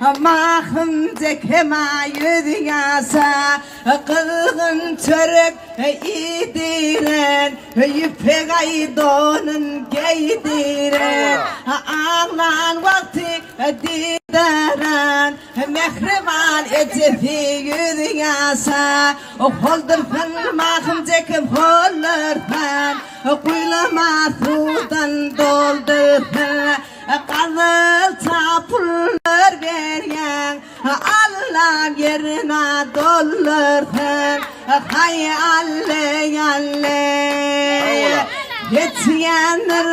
mahım zekema yüzyasa kılgın çörek idiren yüpek aydonun giydiren ağlan vakti didaran mehriban ecefi yüzyasa holdurfan mahım zekem holdurfan kuylama sudan doldurfan kazıl çapullar veryen Allah yerine doldurfan hay alle alle geçenler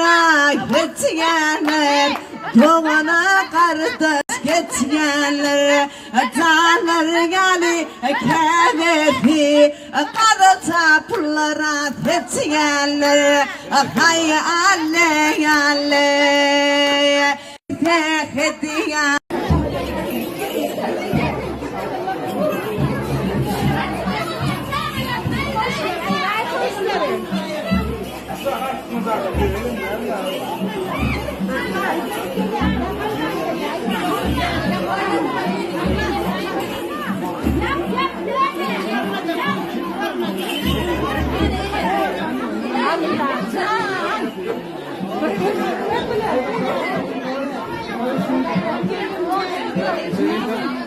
doğana kardeş geçenler canlar gali kenefi karı çapullara geçenler hay alle alle tehdiyan Allah